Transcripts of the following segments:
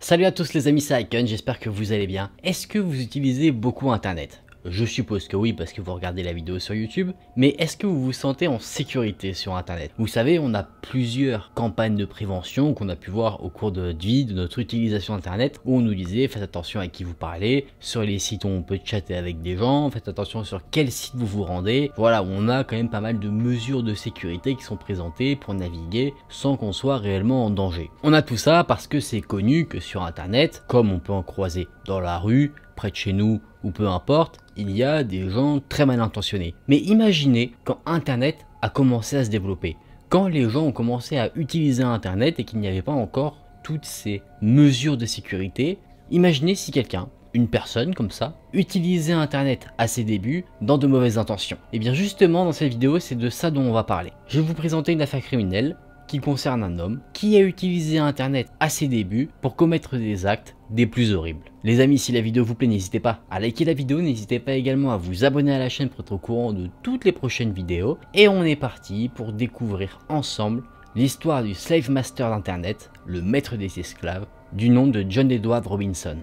Salut à tous les amis, c'est Icon, j'espère que vous allez bien. Est-ce que vous utilisez beaucoup internet? Je suppose que oui parce que vous regardez la vidéo sur YouTube, mais est-ce que vous vous sentez en sécurité sur internet? Vous savez, on a plusieurs campagnes de prévention qu'on a pu voir au cours de notre vie, de notre utilisation internet, où on nous disait faites attention à qui vous parlez, sur les sites où on peut chatter avec des gens, faites attention sur quel site vous vous rendez. Voilà, on a quand même pas mal de mesures de sécurité qui sont présentées pour naviguer sans qu'on soit réellement en danger. On a tout ça parce que c'est connu que sur internet, comme on peut en croiser dans la rue, près de chez nous ou peu importe, il y a des gens très mal intentionnés. Mais imaginez quand internet a commencé à se développer, quand les gens ont commencé à utiliser internet et qu'il n'y avait pas encore toutes ces mesures de sécurité. Imaginez si quelqu'un, une personne comme ça, utilisait internet à ses débuts dans de mauvaises intentions. Et bien justement dans cette vidéo c'est de ça dont on va parler. Je vais vous présenter une affaire criminelle qui concerne un homme qui a utilisé internet à ses débuts pour commettre des actes des plus horribles. Les amis, si la vidéo vous plaît, n'hésitez pas à liker la vidéo, n'hésitez pas également à vous abonner à la chaîne pour être au courant de toutes les prochaines vidéos. Et on est parti pour découvrir ensemble l'histoire du slave master d'internet, le maître des esclaves, du nom de John Edward Robinson.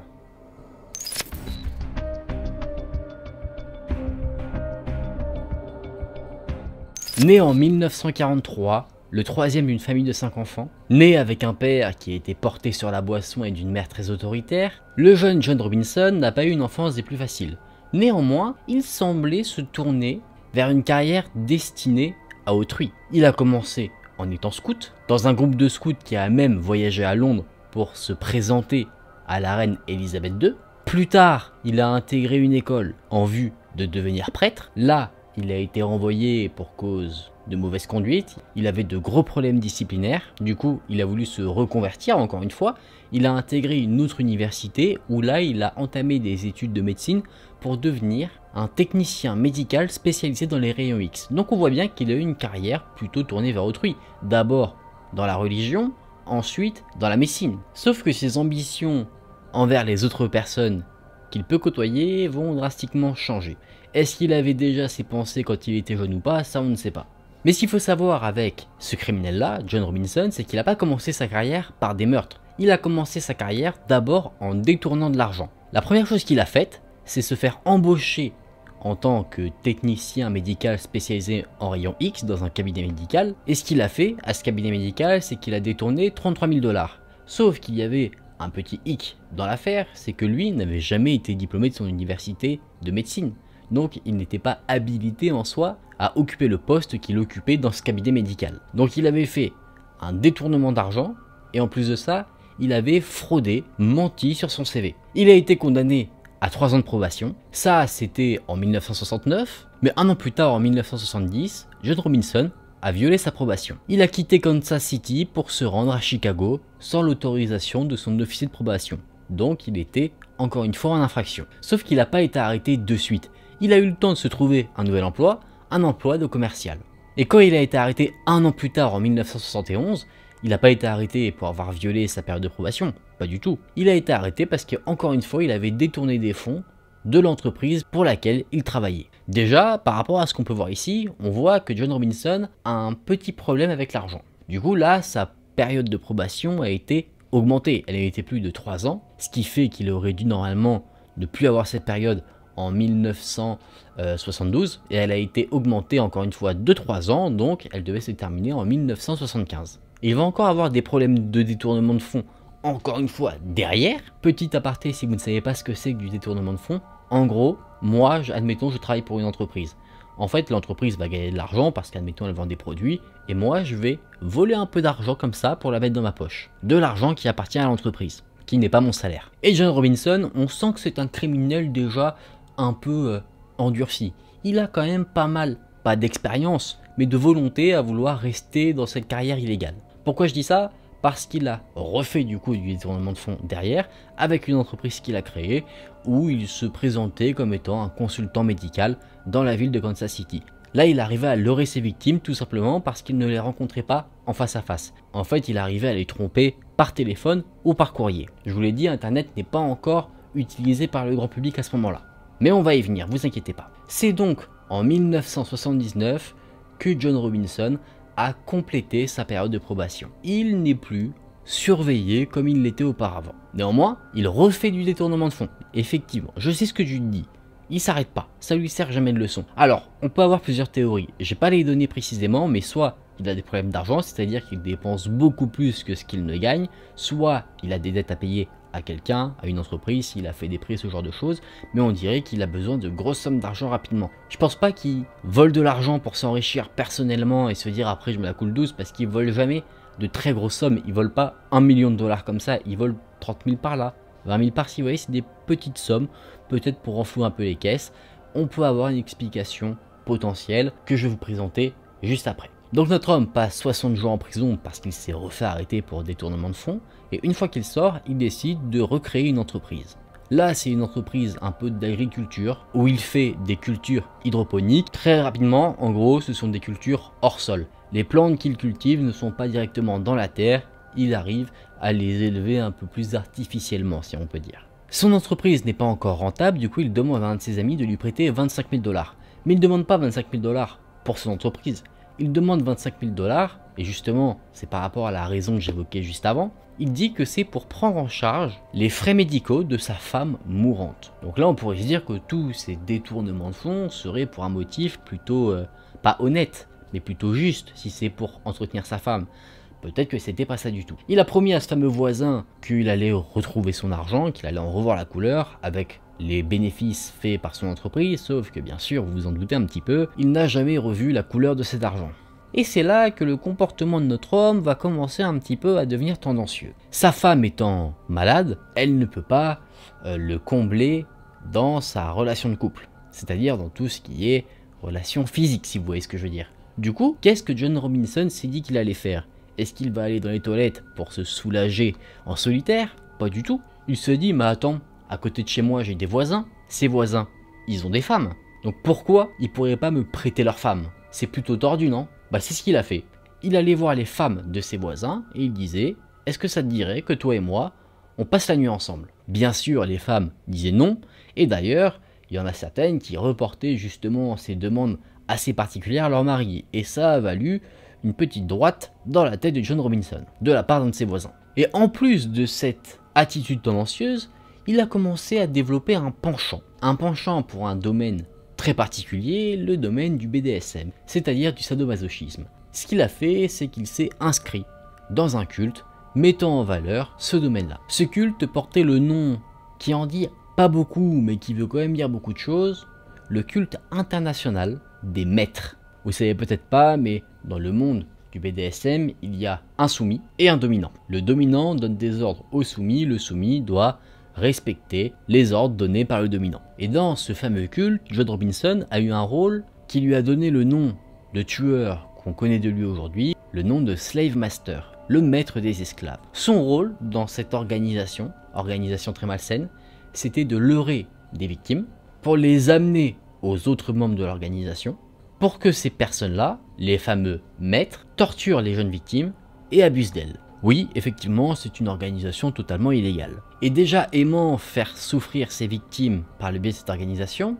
Né en 1943, le troisième d'une famille de 5 enfants, né avec un père qui était porté sur la boisson et d'une mère très autoritaire, le jeune John Robinson n'a pas eu une enfance des plus faciles. Néanmoins, il semblait se tourner vers une carrière destinée à autrui. Il a commencé en étant scout, dans un groupe de scouts qui a même voyagé à Londres pour se présenter à la reine Elisabeth II. Plus tard, il a intégré une école en vue de devenir prêtre. Là, il a été renvoyé pour cause de mauvaise conduite, il avait de gros problèmes disciplinaires, du coup il a voulu se reconvertir encore une fois, il a intégré une autre université où là il a entamé des études de médecine pour devenir un technicien médical spécialisé dans les rayons X. Donc on voit bien qu'il a eu une carrière plutôt tournée vers autrui, d'abord dans la religion, ensuite dans la médecine. Sauf que ses ambitions envers les autres personnes qu'il peut côtoyer vont drastiquement changer. Est-ce qu'il avait déjà ses pensées quand il était jeune ou pas? Ça on ne sait pas. Mais ce qu'il faut savoir avec ce criminel-là, John Robinson, c'est qu'il n'a pas commencé sa carrière par des meurtres. Il a commencé sa carrière d'abord en détournant de l'argent. La première chose qu'il a faite, c'est se faire embaucher en tant que technicien médical spécialisé en rayon X dans un cabinet médical. Et ce qu'il a fait à ce cabinet médical, c'est qu'il a détourné 33 000 $. Sauf qu'il y avait un petit hic dans l'affaire, c'est que lui n'avait jamais été diplômé de son université de médecine. Donc il n'était pas habilité en soi à occuper le poste qu'il occupait dans ce cabinet médical. Donc il avait fait un détournement d'argent et en plus de ça, il avait fraudé, menti sur son CV. Il a été condamné à 3 ans de probation. Ça c'était en 1969, mais un an plus tard en 1970, John Robinson a violé sa probation. Il a quitté Kansas City pour se rendre à Chicago sans l'autorisation de son officier de probation. Donc il était encore une fois en infraction. Sauf qu'il n'a pas été arrêté de suite. Il a eu le temps de se trouver un nouvel emploi, un emploi de commercial. Et quand il a été arrêté un an plus tard en 1971, il n'a pas été arrêté pour avoir violé sa période de probation, pas du tout. Il a été arrêté parce qu'encore une fois, il avait détourné des fonds de l'entreprise pour laquelle il travaillait. Déjà, par rapport à ce qu'on peut voir ici, on voit que John Robinson a un petit problème avec l'argent. Du coup là, sa période de probation a été augmentée. Elle a été plus de 3 ans, ce qui fait qu'il aurait dû normalement ne plus avoir cette période en 1972 et elle a été augmentée encore une fois de 3 ans, donc elle devait se terminer en 1975. Il va encore avoir des problèmes de détournement de fonds encore une fois derrière. Petit aparté, si vous ne savez pas ce que c'est que du détournement de fonds, en gros, moi, admettons, je travaille pour une entreprise. En fait, l'entreprise va gagner de l'argent parce qu'admettons, elle vend des produits et moi, je vais voler un peu d'argent comme ça pour la mettre dans ma poche. De l'argent qui appartient à l'entreprise, qui n'est pas mon salaire. Et John Robinson, on sent que c'est un criminel déjà un peu endurci. Il a quand même pas mal, pas d'expérience, mais de volonté à vouloir rester dans cette carrière illégale. Pourquoi je dis ça? Parce qu'il a refait du coup du détournement de fonds derrière avec une entreprise qu'il a créée où il se présentait comme étant un consultant médical dans la ville de Kansas City. Là, il arrivait à leurrer ses victimes tout simplement parce qu'il ne les rencontrait pas en face à face. En fait, il arrivait à les tromper par téléphone ou par courrier. Je vous l'ai dit, Internet n'est pas encore utilisé par le grand public à ce moment-là. Mais on va y venir, vous inquiétez pas. C'est donc en 1979 que John Robinson a complété sa période de probation. Il n'est plus surveillé comme il l'était auparavant. Néanmoins, il refait du détournement de fonds. Effectivement, je sais ce que tu te dis. Il s'arrête pas, ça lui sert jamais de leçon. Alors, on peut avoir plusieurs théories. J'ai pas les données précisément, mais soit il a des problèmes d'argent, c'est-à-dire qu'il dépense beaucoup plus que ce qu'il ne gagne, soit il a des dettes à payer à quelqu'un, à une entreprise, s'il a fait des prêts, ce genre de choses, mais on dirait qu'il a besoin de grosses sommes d'argent rapidement. Je pense pas qu'il vole de l'argent pour s'enrichir personnellement et se dire après je me la coule douce, parce qu'il vole jamais de très grosses sommes. Il vole pas 1 million de dollars comme ça, il vole 30 000 par là, 20 000 par-ci, vous voyez, c'est des petites sommes, peut-être pour renflouer un peu les caisses. On peut avoir une explication potentielle que je vais vous présenter juste après. Donc notre homme passe 60 jours en prison parce qu'il s'est refait arrêter pour détournement de fonds, et une fois qu'il sort, il décide de recréer une entreprise. Là, c'est une entreprise un peu d'agriculture, où il fait des cultures hydroponiques. Très rapidement, en gros, ce sont des cultures hors sol. Les plantes qu'il cultive ne sont pas directement dans la terre, il arrive à les élever un peu plus artificiellement, si on peut dire. Son entreprise n'est pas encore rentable, du coup il demande à un de ses amis de lui prêter 25 000 $. Mais il ne demande pas 25 000 $ pour son entreprise. Il demande 25 000 $, et justement, c'est par rapport à la raison que j'évoquais juste avant, il dit que c'est pour prendre en charge les frais médicaux de sa femme mourante. Donc là, on pourrait se dire que tous ces détournements de fonds seraient pour un motif plutôt, pas honnête, mais plutôt juste, si c'est pour entretenir sa femme. Peut-être que c'était pas ça du tout. Il a promis à ce fameux voisin qu'il allait retrouver son argent, qu'il allait en revoir la couleur, avec les bénéfices faits par son entreprise, sauf que bien sûr, vous vous en doutez un petit peu, il n'a jamais revu la couleur de cet argent. Et c'est là que le comportement de notre homme va commencer un petit peu à devenir tendancieux. Sa femme étant malade, elle ne peut pas le combler dans sa relation de couple, c'est-à-dire dans tout ce qui est relation physique, si vous voyez ce que je veux dire. Du coup, qu'est-ce que John Robinson s'est dit qu'il allait faire? Est-ce qu'il va aller dans les toilettes pour se soulager en solitaire? Pas du tout. Il se dit, mais attends, à côté de chez moi j'ai des voisins, ces voisins, ils ont des femmes. Donc pourquoi ils pourraient pas me prêter leurs femmes? C'est plutôt tordu, non? Bah c'est ce qu'il a fait. Il allait voir les femmes de ses voisins et il disait, est-ce que ça te dirait que toi et moi, on passe la nuit ensemble? Bien sûr, les femmes disaient non, et d'ailleurs, il y en a certaines qui reportaient justement ces demandes assez particulières à leur mari, et ça a valu une petite droite dans la tête de John Robinson, de la part d'un de ses voisins. Et en plus de cette attitude tendancieuse, il a commencé à développer un penchant pour un domaine très particulier, le domaine du BDSM, c'est-à-dire du sadomasochisme. Ce qu'il a fait, c'est qu'il s'est inscrit dans un culte mettant en valeur ce domaine-là. Ce culte portait le nom qui en dit pas beaucoup, mais qui veut quand même dire beaucoup de choses, le culte international des maîtres. Vous savez peut-être pas, mais dans le monde du BDSM, il y a un soumis et un dominant. Le dominant donne des ordres au soumis, le soumis doit respecter les ordres donnés par le dominant. Et dans ce fameux culte, John Robinson a eu un rôle qui lui a donné le nom de tueur qu'on connaît de lui aujourd'hui, le nom de Slave Master, le maître des esclaves. Son rôle dans cette organisation très malsaine, c'était de leurrer des victimes pour les amener aux autres membres de l'organisation, pour que ces personnes-là, les fameux maîtres, torturent les jeunes victimes et abusent d'elles. Oui, effectivement, c'est une organisation totalement illégale. Et déjà aimant faire souffrir ses victimes par le biais de cette organisation,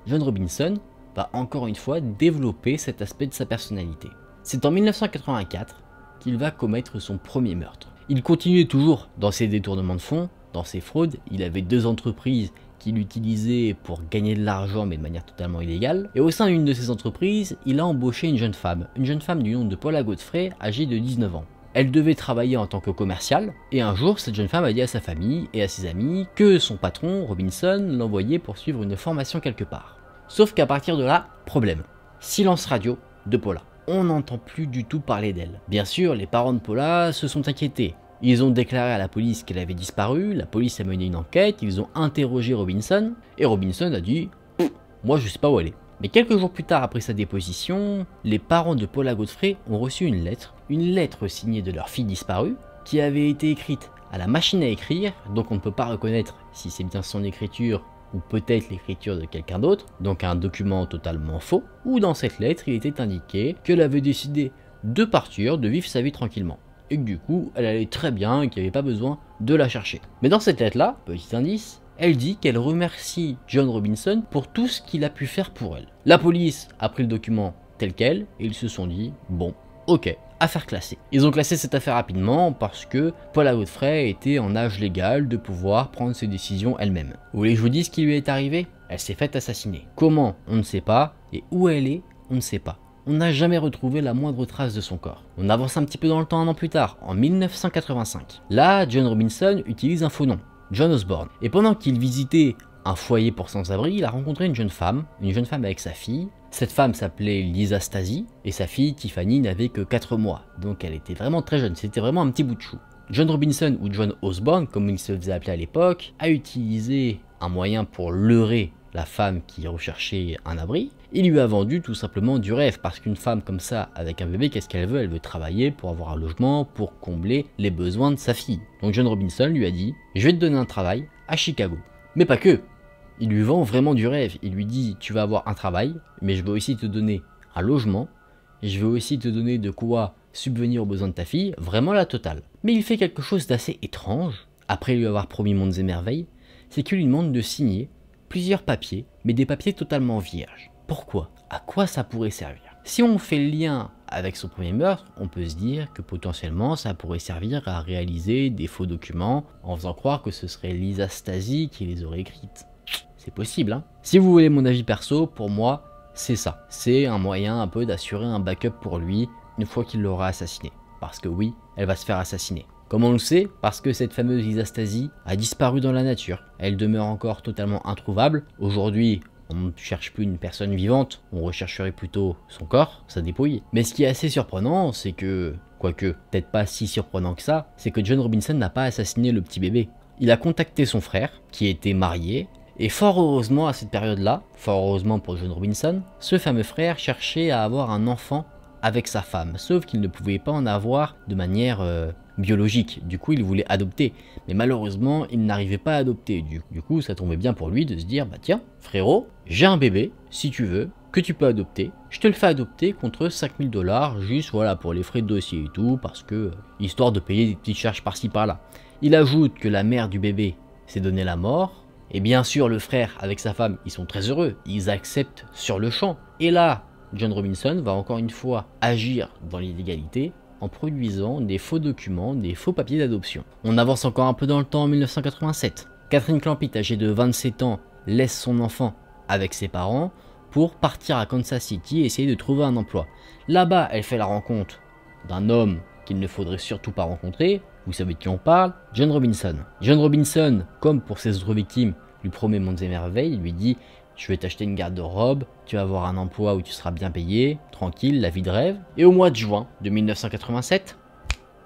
John Robinson va encore une fois développer cet aspect de sa personnalité. C'est en 1984 qu'il va commettre son premier meurtre. Il continuait toujours dans ses détournements de fonds, dans ses fraudes. Il avait 2 entreprises qu'il utilisait pour gagner de l'argent mais de manière totalement illégale. Et au sein d'une de ces entreprises, il a embauché une jeune femme du nom de Paula Godfrey, âgée de 19 ans. Elle devait travailler en tant que commerciale, et un jour, cette jeune femme a dit à sa famille et à ses amis que son patron, Robinson, l'envoyait pour suivre une formation quelque part. Sauf qu'à partir de là, problème. Silence radio de Paula. On n'entend plus du tout parler d'elle. Bien sûr, les parents de Paula se sont inquiétés. Ils ont déclaré à la police qu'elle avait disparu, la police a mené une enquête, ils ont interrogé Robinson, et Robinson a dit « moi je sais pas où elle est ». Mais quelques jours plus tard après sa déposition, les parents de Paula Godfrey ont reçu une lettre signée de leur fille disparue, qui avait été écrite à la machine à écrire, donc on ne peut pas reconnaître si c'est bien son écriture ou peut-être l'écriture de quelqu'un d'autre, donc un document totalement faux, où dans cette lettre il était indiqué qu'elle avait décidé de partir, de vivre sa vie tranquillement, et que du coup elle allait très bien et qu'il n'y avait pas besoin de la chercher. Mais dans cette lettre-là, petit indice, elle dit qu'elle remercie John Robinson pour tout ce qu'il a pu faire pour elle. La police a pris le document tel quel et ils se sont dit, bon, Ok, affaire classée. Ils ont classé cette affaire rapidement parce que Paula Godfrey était en âge légal de pouvoir prendre ses décisions elle-même. Vous voulez que je vous dise ce qui lui est arrivé? Elle s'est faite assassiner. Comment? On ne sait pas. Et où elle est? On ne sait pas. On n'a jamais retrouvé la moindre trace de son corps. On avance un petit peu dans le temps un an plus tard, en 1985. Là, John Robinson utilise un faux nom, John Osborne. Et pendant qu'il visitait un foyer pour sans-abri, il a rencontré une jeune femme avec sa fille. Cette femme s'appelait Lisa Stasi, et sa fille Tiffany n'avait que 4 mois. Donc elle était vraiment très jeune, c'était vraiment un petit bout de chou. John Robinson, ou John Osborne, comme il se faisait appeler à l'époque, a utilisé un moyen pour leurrer la femme qui recherchait un abri. Il lui a vendu tout simplement du rêve, parce qu'une femme comme ça, avec un bébé, qu'est-ce qu'elle veut? Elle veut travailler pour avoir un logement, pour combler les besoins de sa fille. Donc John Robinson lui a dit, je vais te donner un travail à Chicago. Mais pas que. Il lui vend vraiment du rêve. Il lui dit, tu vas avoir un travail, mais je vais aussi te donner un logement, et je vais aussi te donner de quoi subvenir aux besoins de ta fille, vraiment la totale. Mais il fait quelque chose d'assez étrange, après lui avoir promis mondes et merveilles, c'est qu'il lui demande de signer plusieurs papiers, mais des papiers totalement vierges. Pourquoi? À quoi ça pourrait servir? Si on fait le lien avec son premier meurtre, on peut se dire que potentiellement ça pourrait servir à réaliser des faux documents en faisant croire que ce serait Lisa Stasi qui les aurait écrites. C'est possible, hein. Si vous voulez mon avis perso, pour moi, c'est ça. C'est un moyen un peu d'assurer un backup pour lui une fois qu'il l'aura assassiné. Parce que oui, elle va se faire assassiner. Comment on le sait? Parce que cette fameuse Lisa Stasi a disparu dans la nature. Elle demeure encore totalement introuvable. Aujourd'hui, on ne cherche plus une personne vivante, on rechercherait plutôt son corps, sa dépouille. Mais ce qui est assez surprenant, c'est que, quoique peut-être pas si surprenant que ça, c'est que John Robinson n'a pas assassiné le petit bébé. Il a contacté son frère, qui était marié, et fort heureusement à cette période-là, fort heureusement pour John Robinson, ce fameux frère cherchait à avoir un enfant avec sa femme, sauf qu'il ne pouvait pas en avoir de manière biologique, du coup il voulait adopter, mais malheureusement il n'arrivait pas à adopter, du coup ça tombait bien pour lui de se dire, bah tiens frérot, j'ai un bébé, si tu veux, que tu peux adopter, je te le fais adopter contre 5000 $, juste voilà pour les frais de dossier et tout, parce que, histoire de payer des petites charges par-ci par-là. Il ajoute que la mère du bébé s'est donné la mort, et bien sûr le frère avec sa femme, ils sont très heureux, ils acceptent sur le champ, et là, John Robinson va encore une fois agir dans l'illégalité en produisant des faux documents, des faux papiers d'adoption. On avance encore un peu dans le temps en 1987. Catherine Clampett, âgée de 27 ans, laisse son enfant avec ses parents pour partir à Kansas City et essayer de trouver un emploi. Là-bas, elle fait la rencontre d'un homme qu'il ne faudrait surtout pas rencontrer. Vous savez de qui on parle? John Robinson. John Robinson, comme pour ses autres victimes, lui promet mondes et merveilles, il lui dit « Je vais t'acheter une garde-robe, tu vas avoir un emploi où tu seras bien payé, tranquille, la vie de rêve. » Et au mois de juin de 1987,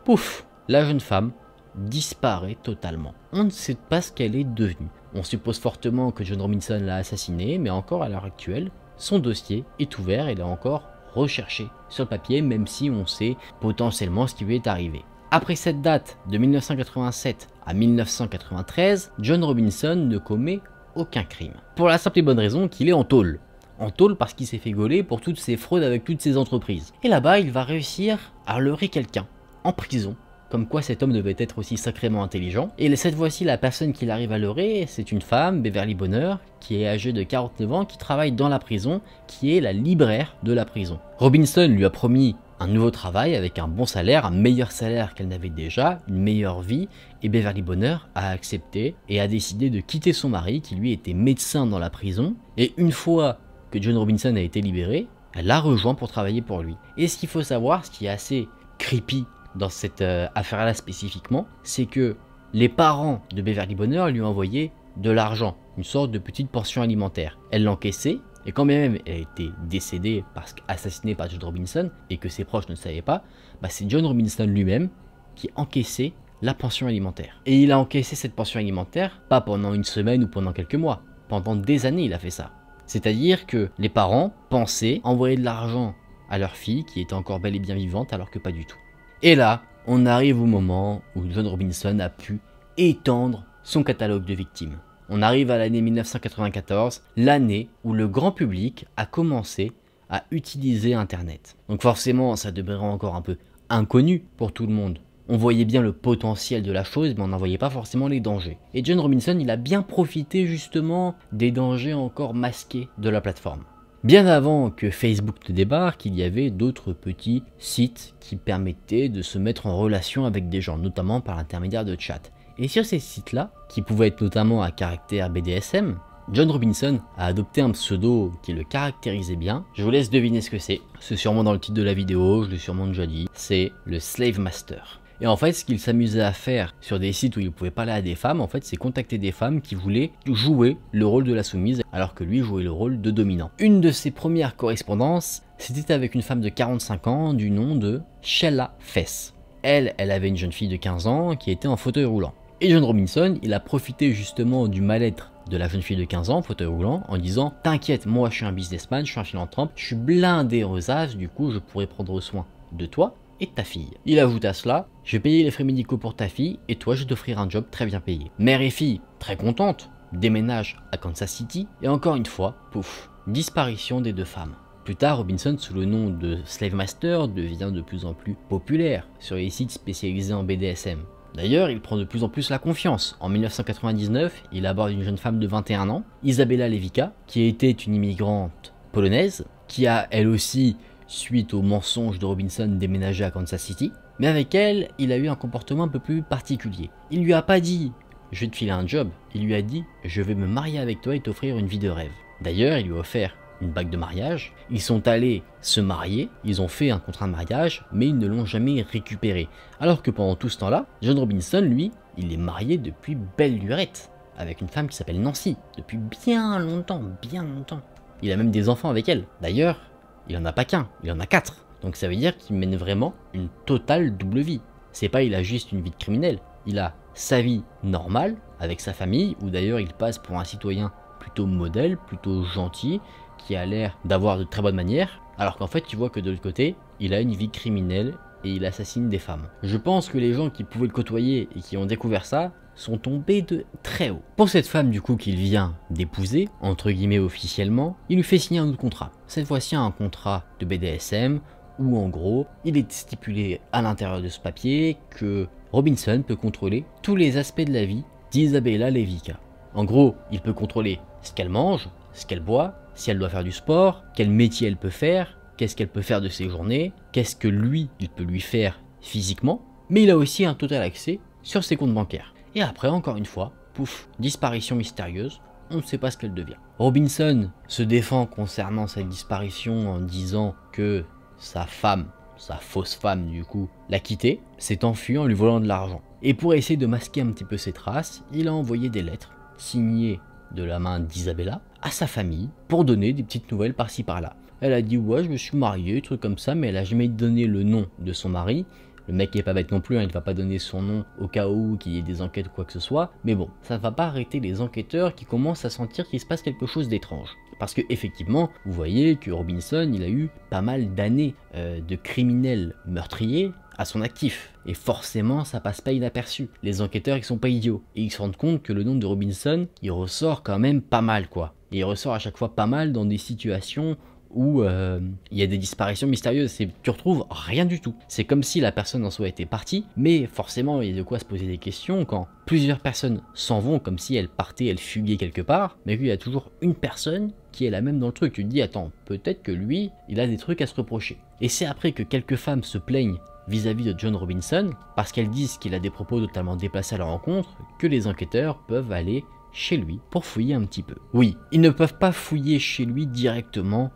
pouf, la jeune femme disparaît totalement. On ne sait pas ce qu'elle est devenue. On suppose fortement que John Robinson l'a assassinée, mais encore à l'heure actuelle, son dossier est ouvert et il est encore recherché sur le papier, même si on sait potentiellement ce qui lui est arrivé. Après cette date de 1987 à 1993, John Robinson ne commet aucun crime. Pour la simple et bonne raison qu'il est en tôle. En tôle parce qu'il s'est fait gauler pour toutes ses fraudes avec toutes ses entreprises. Et là-bas, il va réussir à leurrer quelqu'un en prison. Comme quoi cet homme devait être aussi sacrément intelligent. Et cette fois-ci, la personne qu'il arrive à leurrer, c'est une femme, Beverly Bonheur, qui est âgée de 49 ans, qui travaille dans la prison, qui est la libraire de la prison. Robinson lui a promis un nouveau travail avec un bon salaire, un meilleur salaire qu'elle n'avait déjà, une meilleure vie, et Beverly Bonheur a accepté et a décidé de quitter son mari qui lui était médecin dans la prison, et une fois que John Robinson a été libéré, elle l'a rejoint pour travailler pour lui. Et ce qu'il faut savoir, ce qui est assez creepy dans cette affaire-là spécifiquement, c'est que les parents de Beverly Bonheur lui ont envoyé de l'argent, une sorte de petite portion alimentaire. Elle l'encaissait, et quand bien même elle a été décédée parce qu'assassinée par John Robinson et que ses proches ne le savaient pas, bah c'est John Robinson lui-même qui encaissait la pension alimentaire. Et il a encaissé cette pension alimentaire pas pendant une semaine ou pendant quelques mois, pendant des années il a fait ça. C'est-à-dire que les parents pensaient envoyer de l'argent à leur fille qui était encore bel et bien vivante alors que pas du tout. Et là, on arrive au moment où John Robinson a pu étendre son catalogue de victimes. On arrive à l'année 1994, l'année où le grand public a commencé à utiliser Internet. Donc forcément, ça demeurait encore un peu inconnu pour tout le monde. On voyait bien le potentiel de la chose, mais on n'en voyait pas forcément les dangers. Et John Robinson, il a bien profité justement des dangers encore masqués de la plateforme. Bien avant que Facebook ne débarque, il y avait d'autres petits sites qui permettaient de se mettre en relation avec des gens, notamment par l'intermédiaire de chat. Et sur ces sites-là, qui pouvaient être notamment à caractère BDSM, John Robinson a adopté un pseudo qui le caractérisait bien. Je vous laisse deviner ce que c'est. C'est sûrement dans le titre de la vidéo, je l'ai sûrement déjà dit. C'est le Slave Master. Et en fait, ce qu'il s'amusait à faire sur des sites où il pouvait parler à des femmes, en fait, c'est contacter des femmes qui voulaient jouer le rôle de la soumise, alors que lui jouait le rôle de dominant. Une de ses premières correspondances, c'était avec une femme de 45 ans du nom de Sheila Fess. Elle avait une jeune fille de 15 ans qui était en fauteuil roulant. Et John Robinson, il a profité justement du mal-être de la jeune fille de 15 ans, fauteuil roulant, en disant « T'inquiète, moi je suis un businessman, je suis un philanthrope, je suis blindé rosace, du coup je pourrais prendre soin de toi et de ta fille. » Il ajoute à cela « Je vais payer les frais médicaux pour ta fille et toi je vais t'offrir un job très bien payé. » Mère et fille, très contentes, déménagent à Kansas City et encore une fois, pouf, disparition des deux femmes. Plus tard, Robinson, sous le nom de Slave Master, devient de plus en plus populaire sur les sites spécialisés en BDSM. D'ailleurs, il prend de plus en plus la confiance. En 1999, il aborde une jeune femme de 21 ans, Isabella Lewicka, qui était une immigrante polonaise, qui a elle aussi, suite au mensonge de Robinson, déménagé à Kansas City. Mais avec elle, il a eu un comportement un peu plus particulier. Il lui a pas dit « je vais te filer un job », il lui a dit « je vais me marier avec toi et t'offrir une vie de rêve ». D'ailleurs, il lui a offert une bague de mariage, ils sont allés se marier, ils ont fait un contrat de mariage, mais ils ne l'ont jamais récupéré. Alors que pendant tout ce temps-là, John Robinson, lui, il est marié depuis belle lurette, avec une femme qui s'appelle Nancy, depuis bien longtemps, bien longtemps. Il a même des enfants avec elle. D'ailleurs, il en a pas qu'un, il en a 4. Donc ça veut dire qu'il mène vraiment une totale double vie. C'est pas il a juste une vie de criminel, il a sa vie normale, avec sa famille, où d'ailleurs il passe pour un citoyen plutôt modèle, plutôt gentil, qui a l'air d'avoir de très bonnes manières, alors qu'en fait tu vois que de l'autre côté, il a une vie criminelle et il assassine des femmes. Je pense que les gens qui pouvaient le côtoyer et qui ont découvert ça sont tombés de très haut. Pour cette femme du coup qu'il vient d'épouser, entre guillemets officiellement, il lui fait signer un autre contrat. Cette fois-ci un contrat de BDSM où en gros, il est stipulé à l'intérieur de ce papier que Robinson peut contrôler tous les aspects de la vie d'Isabella Lewicka. En gros, il peut contrôler ce qu'elle mange, ce qu'elle boit, si elle doit faire du sport, quel métier elle peut faire, qu'est-ce qu'elle peut faire de ses journées, qu'est-ce que lui, il peut lui faire physiquement, mais il a aussi un total accès sur ses comptes bancaires. Et après, encore une fois, pouf, disparition mystérieuse, on ne sait pas ce qu'elle devient. Robinson se défend concernant cette disparition en disant que sa femme, sa fausse femme du coup, l'a quitté, s'est enfui en lui volant de l'argent. Et pour essayer de masquer un petit peu ses traces, il a envoyé des lettres signées de la main d'Isabella à sa famille pour donner des petites nouvelles par-ci par-là. Elle a dit ouais je me suis mariée, truc comme ça, mais elle a jamais donné le nom de son mari. Le mec est pas bête non plus, hein, il va pas donner son nom au cas où qu'il y ait des enquêtes ou quoi que ce soit. Mais bon, ça ne va pas arrêter les enquêteurs qui commencent à sentir qu'il se passe quelque chose d'étrange. Parce que effectivement, vous voyez que Robinson, il a eu pas mal d'années de criminels meurtriers à son actif. Et forcément, ça passe pas inaperçu. Les enquêteurs, ils sont pas idiots. Et ils se rendent compte que le nom de Robinson, il ressort quand même pas mal, quoi. Et il ressort à chaque fois pas mal dans des situations où il y a des disparitions mystérieuses. Tu retrouves rien du tout. C'est comme si la personne en soi était partie, mais forcément, il y a de quoi se poser des questions quand plusieurs personnes s'en vont, comme si elles partaient, elles fuguaient quelque part, mais qu'il y a toujours une personne qui est la même dans le truc. Tu te dis, attends, peut-être que lui, il a des trucs à se reprocher. Et c'est après que quelques femmes se plaignent vis-à-vis de John Robinson, parce qu'elles disent qu'il a des propos totalement déplacés à leur rencontre, que les enquêteurs peuvent aller chez lui pour fouiller un petit peu. Oui, ils ne peuvent pas fouiller chez lui directement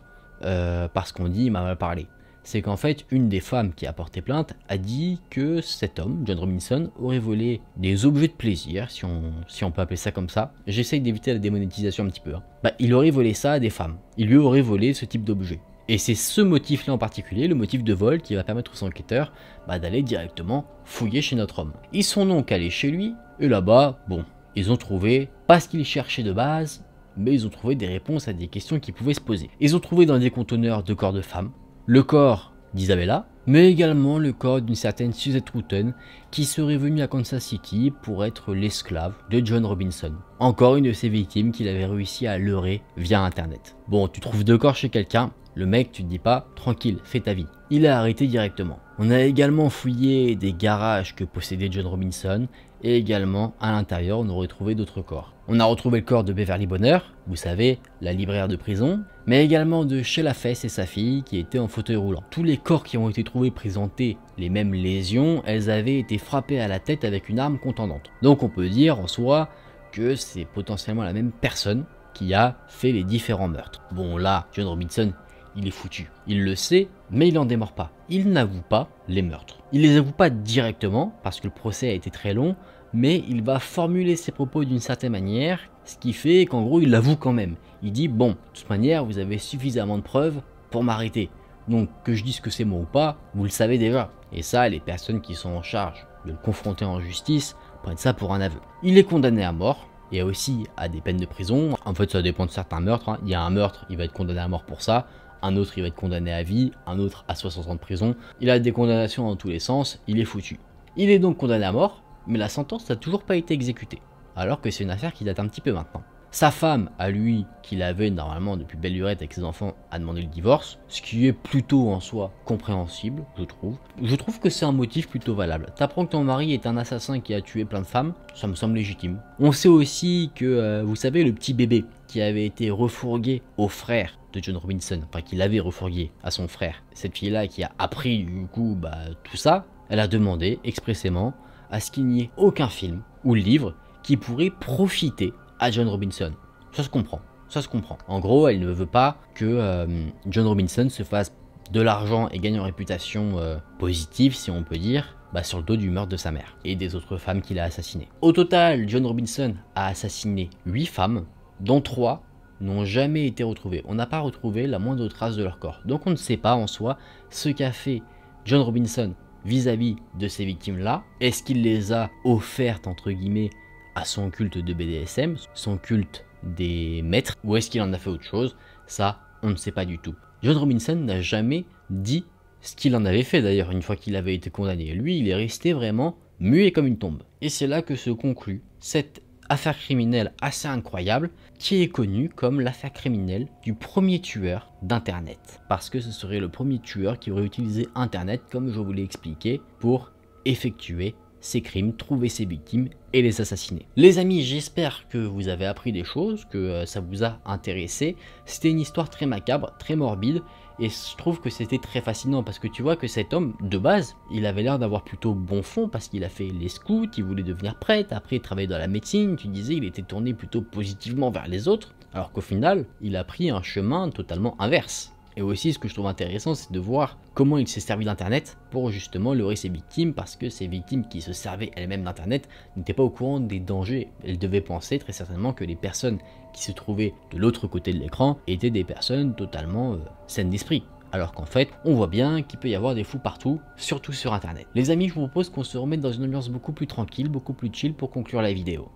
parce qu'on dit il m'a mal parlé. C'est qu'en fait, une des femmes qui a porté plainte a dit que cet homme, John Robinson, aurait volé des objets de plaisir, si on peut appeler ça comme ça. J'essaye d'éviter la démonétisation un petit peu. Hein. Il aurait volé ça à des femmes. Il lui aurait volé ce type d'objet. Et c'est ce motif-là en particulier, le motif de vol, qui va permettre aux enquêteurs d'aller directement fouiller chez notre homme. Ils sont donc allés chez lui, et là-bas, bon, ils ont trouvé, pas ce qu'ils cherchaient de base, mais ils ont trouvé des réponses à des questions qui pouvaient se poser. Ils ont trouvé dans des conteneurs 2 corps de femmes, le corps d'Isabella, mais également le corps d'une certaine Suzette Rutten, qui serait venue à Kansas City pour être l'esclave de John Robinson. Encore une de ses victimes qu'il avait réussi à leurrer via internet. Bon, tu trouves 2 corps chez quelqu'un, le mec, tu te dis pas, tranquille, fais ta vie. Il est arrêté directement. On a également fouillé des garages que possédait John Robinson et également à l'intérieur on aurait trouvé d'autres corps. On a retrouvé le corps de Beverly Bonner, vous savez, la libraire de prison, mais également de Sheila Fess et sa fille qui étaient en fauteuil roulant. Tous les corps qui ont été trouvés présentaient les mêmes lésions, elles avaient été frappées à la tête avec une arme contondante. Donc on peut dire en soi que c'est potentiellement la même personne qui a fait les différents meurtres. Bon là, John Robinson, il est foutu. Il le sait, mais il n'en démord pas. Il n'avoue pas les meurtres. Il les avoue pas directement, parce que le procès a été très long, mais il va formuler ses propos d'une certaine manière, ce qui fait qu'en gros il l'avoue quand même. Il dit bon, de toute manière vous avez suffisamment de preuves pour m'arrêter. Donc que je dise que c'est moi ou pas, vous le savez déjà. Et ça, les personnes qui sont en charge de le confronter en justice prennent ça pour un aveu. Il est condamné à mort. Et aussi à des peines de prison. En fait ça dépend de certains meurtres, hein. Il y a un meurtre, il va être condamné à mort pour ça. Un autre il va être condamné à vie, un autre à 60 ans de prison. Il a des condamnations dans tous les sens, il est foutu. Il est donc condamné à mort, mais la sentence n'a toujours pas été exécutée. Alors que c'est une affaire qui date un petit peu maintenant. Sa femme, à lui, qu'il avait normalement depuis belle lurette avec ses enfants, a demandé le divorce, ce qui est plutôt en soi compréhensible, je trouve. Je trouve que c'est un motif plutôt valable. T'apprends que ton mari est un assassin qui a tué plein de femmes, ça me semble légitime. On sait aussi que, vous savez, le petit bébé qui avait été refourgué au frère de John Robinson, enfin qu'il avait refourgué à son frère, cette fille-là qui a appris du coup tout ça, elle a demandé expressément à ce qu'il n'y ait aucun film ou livre qui pourrait profiter à John Robinson. Ça se comprend, ça se comprend. En gros, elle ne veut pas que John Robinson se fasse de l'argent et gagne une réputation positive, si on peut dire, sur le dos du meurtre de sa mère et des autres femmes qu'il a assassinées. Au total, John Robinson a assassiné 8 femmes, dont 3 n'ont jamais été retrouvées. On n'a pas retrouvé la moindre trace de leur corps. Donc on ne sait pas en soi ce qu'a fait John Robinson vis-à-vis de ces victimes-là. Est-ce qu'il les a offertes, entre guillemets, à son culte de BDSM, son culte des maîtres, ou est-ce qu'il en a fait autre chose? Ça, on ne sait pas du tout. John Robinson n'a jamais dit ce qu'il en avait fait d'ailleurs une fois qu'il avait été condamné. Lui, il est resté vraiment muet comme une tombe. Et c'est là que se conclut cette affaire criminelle assez incroyable qui est connue comme l'affaire criminelle du premier tueur d'internet. Parce que ce serait le premier tueur qui aurait utilisé internet, comme je vous l'ai expliqué, pour effectuer ses crimes, trouver ses victimes et les assassiner. Les amis, j'espère que vous avez appris des choses, que ça vous a intéressé. C'était une histoire très macabre, très morbide, et je trouve que c'était très fascinant parce que tu vois que cet homme, de base, il avait l'air d'avoir plutôt bon fond parce qu'il a fait les scouts, il voulait devenir prêtre, après il travaillait dans la médecine, tu disais il était tourné plutôt positivement vers les autres, alors qu'au final, il a pris un chemin totalement inverse. Et aussi, ce que je trouve intéressant, c'est de voir comment il s'est servi d'Internet pour justement leurrer ses victimes, parce que ces victimes qui se servaient elles-mêmes d'Internet n'étaient pas au courant des dangers. Elles devaient penser très certainement que les personnes qui se trouvaient de l'autre côté de l'écran étaient des personnes totalement saines d'esprit. Alors qu'en fait, on voit bien qu'il peut y avoir des fous partout, surtout sur Internet. Les amis, je vous propose qu'on se remette dans une ambiance beaucoup plus tranquille, beaucoup plus chill pour conclure la vidéo.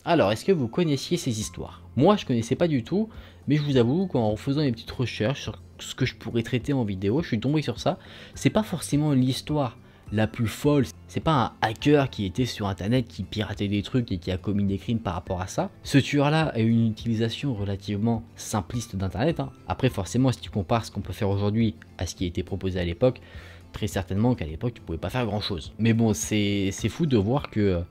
Alors, est-ce que vous connaissiez ces histoires? Moi, je connaissais pas du tout, mais je vous avoue qu'en faisant des petites recherches sur ce que je pourrais traiter en vidéo, je suis tombé sur ça. C'est pas forcément l'histoire la plus folle, c'est pas un hacker qui était sur internet, qui piratait des trucs et qui a commis des crimes par rapport à ça. Ce tueur-là a eu une utilisation relativement simpliste d'internet, hein. Après, forcément, si tu compares ce qu'on peut faire aujourd'hui à ce qui a été proposé à l'époque, très certainement qu'à l'époque, tu pouvais pas faire grand-chose. Mais bon, c'est fou de voir que,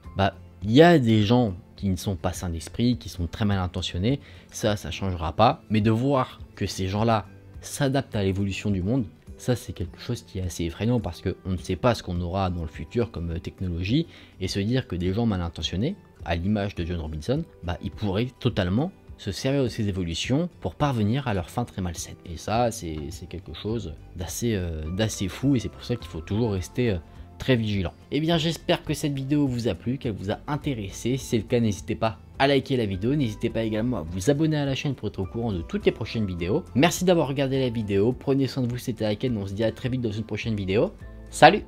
il y a des gens qui ne sont pas sains d'esprit, qui sont très mal intentionnés, ça changera pas. Mais de voir que ces gens-là s'adaptent à l'évolution du monde, ça c'est quelque chose qui est assez effrayant parce qu'on ne sait pas ce qu'on aura dans le futur comme technologie, et se dire que des gens mal intentionnés, à l'image de John Robinson, ils pourraient totalement se servir de ces évolutions pour parvenir à leur fin très malsaine. Et ça c'est quelque chose d'assez fou, et c'est pour ça qu'il faut toujours rester très vigilant. Et bien j'espère que cette vidéo vous a plu, qu'elle vous a intéressé. Si c'est le cas, n'hésitez pas à liker la vidéo, n'hésitez pas également à vous abonner à la chaîne pour être au courant de toutes les prochaines vidéos. Merci d'avoir regardé la vidéo, prenez soin de vous, c'était Aiken, on se dit à très vite dans une prochaine vidéo. Salut!